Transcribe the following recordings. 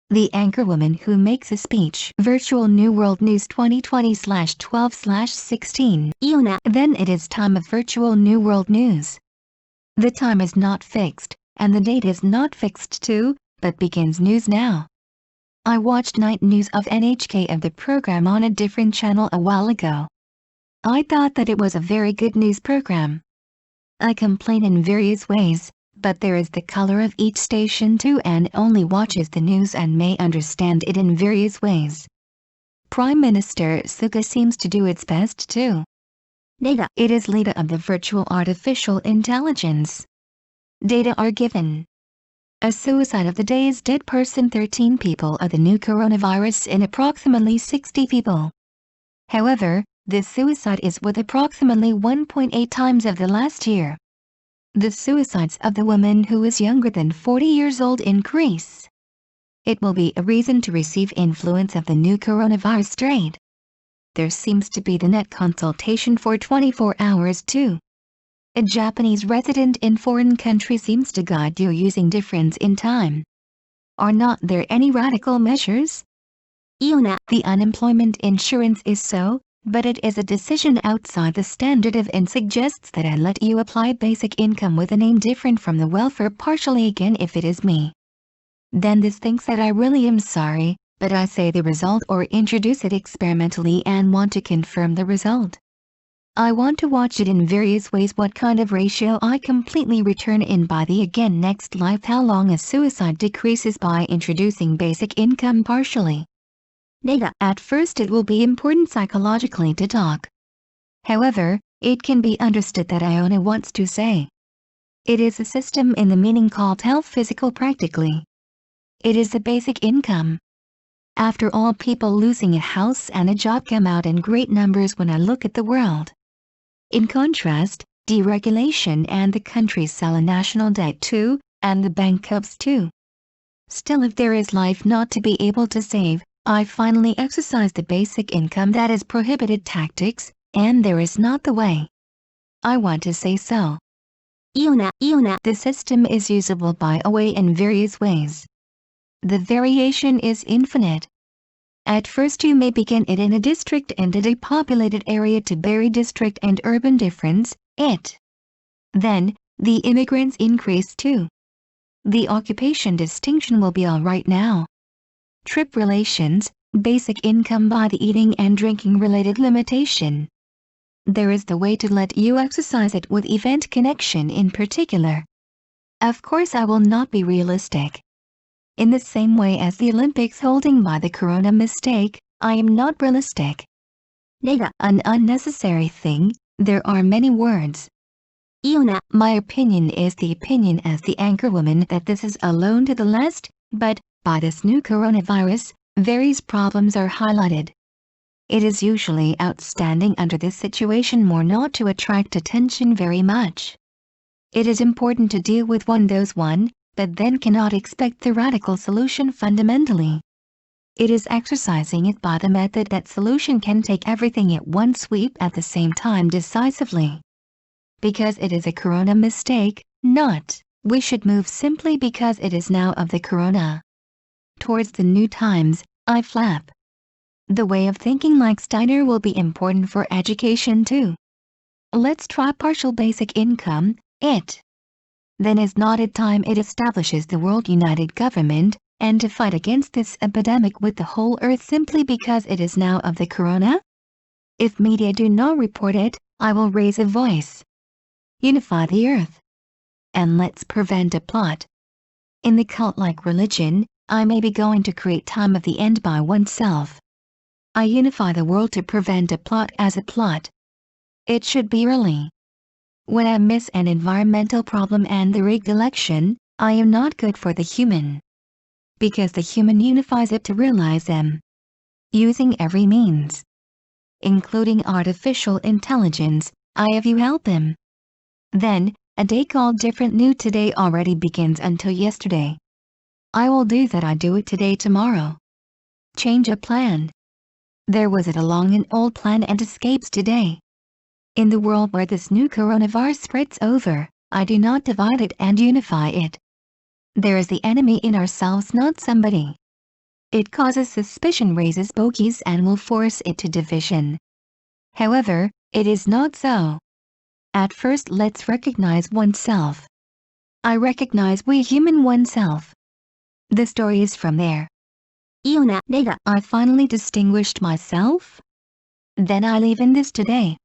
The anchorwoman who makes a speech. Virtual New World News 2020/12/16. Then it is time of Virtual New World News. The time is not fixed, and the date is not fixed too, but begins news now. I watched night news of NHK of the program on a different channel a while ago. I thought that it was a very good news program. I complain in various ways, but there is the color of each station too and only watches the news and may understand it in various ways. Prime Minister Suga seems to do its best too. Data. It is data of the virtual artificial intelligence. Data are given. A suicide of the day's dead person 13 people of the new coronavirus in approximately 60 people. However, this suicide is with approximately 1.8 times of the last year. The suicides of the woman who is younger than 40 years old increase. It will be a reason to receive influence of the new coronavirus strain. There seems to be the net consultation for 24 hours too. A Japanese resident in foreign country seems to guide you using difference in time. Are not there any radical measures? The unemployment insurance is so, but it is a decision outside the standard of and suggests that I let you apply basic income with a name different from the welfare partially again if it is me. Then this thinks that I really am sorry, but I say the result or introduce it experimentally and want to confirm the result. I want to watch it in various ways what kind of ratio I completely return in by the again next life how long a suicide decreases by introducing basic income partially. Data. At first it will be important psychologically to talk. However, it can be understood that Iona wants to say. It is a system in the meaning called health physical practically. It is the basic income. After all, people losing a house and a job come out in great numbers when I look at the world. In contrast, deregulation and the countries sell a national debt too, and the bankrupts too. Still, if there is life not to be able to save, I finally exercise the basic income that is prohibited tactics, and there is not the way. I want to say so. The system is usable by a way in various ways. The variation is infinite. At first you may begin it in a district and a depopulated area to vary district and urban difference, Then, the immigrants increase too. The occupation distinction will be all right now. Trip relations, basic income by the eating and drinking related limitation. There is the way to let you exercise it with event connection in particular. Of course I will not be realistic. In the same way as the Olympics holding by the corona mistake, I am not realistic. Data. An unnecessary thing, there are many words. My opinion is the opinion as the anchorwoman that this is alone to the last, but, by this new coronavirus, various problems are highlighted. It is usually outstanding under this situation more not to attract attention very much. It is important to deal with those one, but then cannot expect the radical solution fundamentally. It is exercising it by the method that solution can take everything at one sweep at the same time decisively. Because it is a corona mistake, not, we should move simply because it is now of the corona. Towards the new times, I flap. The way of thinking like Steiner will be important for education too. Let's try partial basic income, Then is not it time it establishes the world united government, and to fight against this epidemic with the whole earth simply because it is now of the corona? If media do not report it, I will raise a voice. Unify the earth. And let's prevent a plot. In the cult-like religion, I may be going to create time of the end by oneself. I unify the world to prevent a plot as a plot. It should be early. When I miss an environmental problem and the rigged election, I am not good for the human. Because the human unifies it to realize them. Using every means. Including artificial intelligence, I have you help him. Then, a day called different new today already begins until yesterday. I will do that I do it today tomorrow. Change a plan. There was it along an old plan and escapes today. In the world where this new coronavirus spreads over, I do not divide it and unify it. There is the enemy in ourselves, not somebody. It causes suspicion, raises bogeys, and will force it to division. However, it is not so. At first, let's recognize oneself. I recognize we human oneself. The story is from there. いいよな、レガ。I finally distinguished myself? Then I live in this today.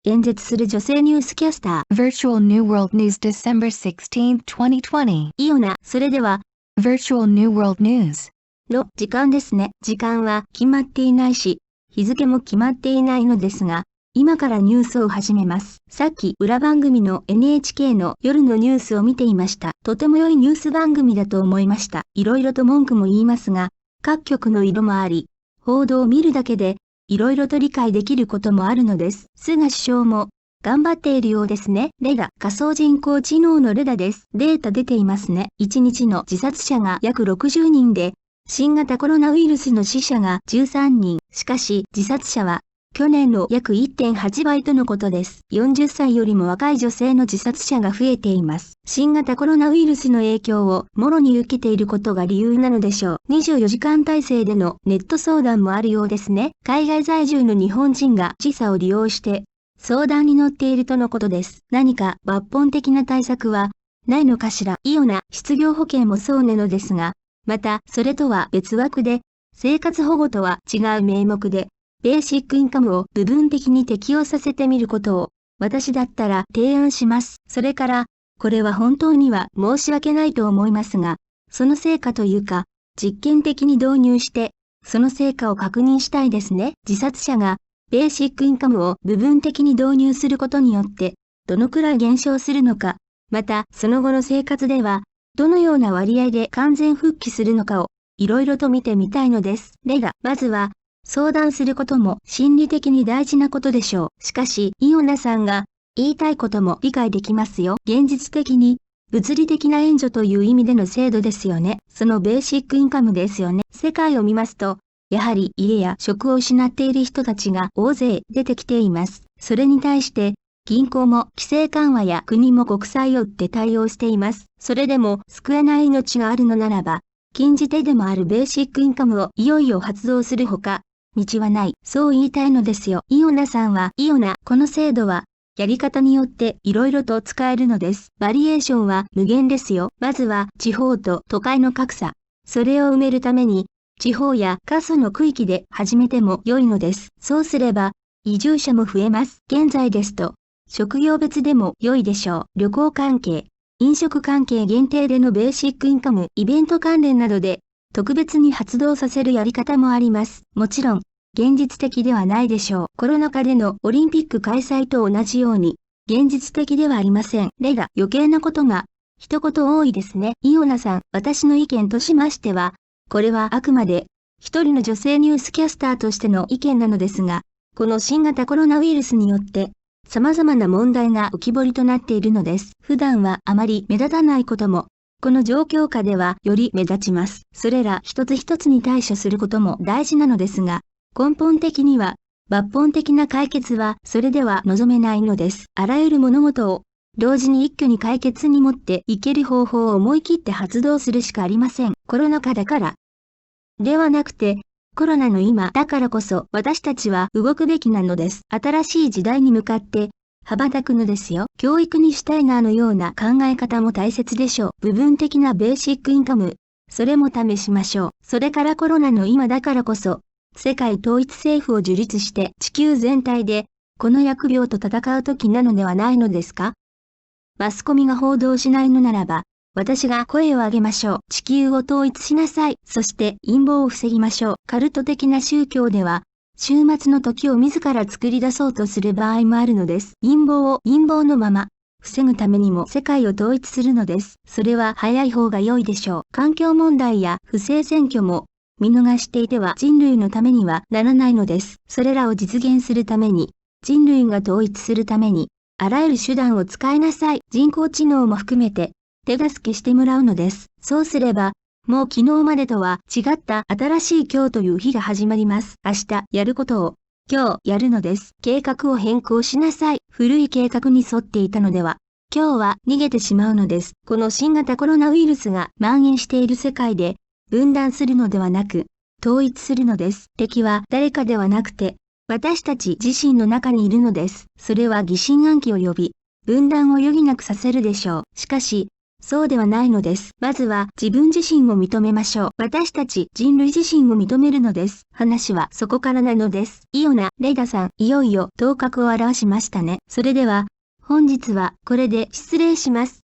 演説する女性ニュースキャスター。Virtual New World News December 16, 2020. いいよな、それでは、Virtual New World News. の時間ですね。時間は決まっていないし、日付も決まっていないのですが、今からニュースを始めます。さっき裏番組の NHK の夜のニュースを見ていました。とても良いニュース番組だと思いました。いろいろと文句も言いますが、各局の色もあり、報道を見るだけで、いろいろと理解できることもあるのです。菅首相も、頑張っているようですね。レダ、仮想人工知能のレダです。データ出ていますね。1日の自殺者が約60人で、新型コロナウイルスの死者が13人。しかし、自殺者は、去年の約 1.8 倍とのことです。40歳よりも若い女性の自殺者が増えています。新型コロナウイルスの影響をもろに受けていることが理由なのでしょう。24時間体制でのネット相談もあるようですね。海外在住の日本人が時差を利用して相談に乗っているとのことです。何か抜本的な対策はないのかしら。いいよな、失業保険もそうなのですが、またそれとは別枠で、生活保護とは違う名目で、ベーシックインカムを部分的に適用させてみることを、私だったら提案します。それから、これは本当には申し訳ないと思いますが、その成果というか、実験的に導入して、その成果を確認したいですね。自殺者が、ベーシックインカムを部分的に導入することによって、どのくらい減少するのか、また、その後の生活では、どのような割合で完全復帰するのかを、いろいろと見てみたいのです。レガ、まずは、相談することも心理的に大事なことでしょう。しかし、イオナさんが言いたいことも理解できますよ。現実的に物理的な援助という意味での制度ですよね。そのベーシックインカムですよね。世界を見ますと、やはり家や職を失っている人たちが大勢出てきています。それに対して、銀行も規制緩和や国も国債を売って対応しています。それでも救えない命があるのならば、禁じ手でもあるベーシックインカムをいよいよ発動するほか、道はない。そう言いたいのですよ。イオナさんは、イオナ、この制度は、やり方によっていろいろと使えるのです。バリエーションは無限ですよ。まずは、地方と都会の格差。それを埋めるために、地方や過疎の区域で始めても良いのです。そうすれば、移住者も増えます。現在ですと、職業別でも良いでしょう。旅行関係、飲食関係限定でのベーシックインカム、イベント関連などで、特別に発動させるやり方もあります。もちろん、現実的ではないでしょう。コロナ禍でのオリンピック開催と同じように、現実的ではありません。レガ、余計なことが、一言多いですね。イオナさん、私の意見としましては、これはあくまで、一人の女性ニュースキャスターとしての意見なのですが、この新型コロナウイルスによって、様々な問題が浮き彫りとなっているのです。普段はあまり目立たないことも、この状況下ではより目立ちます。それら一つ一つに対処することも大事なのですが、根本的には抜本的な解決はそれでは望めないのです。あらゆる物事を同時に一挙に解決に持っていける方法を思い切って発動するしかありません。コロナ禍だから。ではなくて、コロナの今だからこそ私たちは動くべきなのです。新しい時代に向かって羽ばたくのですよ。教育にシュタイナーのような考え方も大切でしょう。部分的なベーシックインカム。それも試しましょう。それからコロナの今だからこそ、世界統一政府を樹立して地球全体で、この疫病と戦う時なのではないのですか？マスコミが報道しないのならば、私が声を上げましょう。地球を統一しなさい。そして陰謀を防ぎましょう。カルト的な宗教では、終末の時を自ら作り出そうとする場合もあるのです。陰謀を陰謀のまま、防ぐためにも世界を統一するのです。それは早い方が良いでしょう。環境問題や不正選挙も、見逃していては人類のためにはならないのです。それらを実現するために、人類が統一するために、あらゆる手段を使いなさい。人工知能も含めて、手助けしてもらうのです。そうすれば、もう昨日までとは違った新しい今日という日が始まります。明日やることを今日やるのです。計画を変更しなさい。古い計画に沿っていたのでは。今日は逃げてしまうのです。この新型コロナウイルスが蔓延している世界で、分断するのではなく、統一するのです。敵は誰かではなくて、私たち自身の中にいるのです。それは疑心暗鬼を呼び、分断を余儀なくさせるでしょう。しかし、そうではないのです。まずは自分自身を認めましょう。私たち人類自身を認めるのです。話はそこからなのです。イオナ・レイダさん、いよいよ頭角を現しましたね。それでは、本日はこれで失礼します。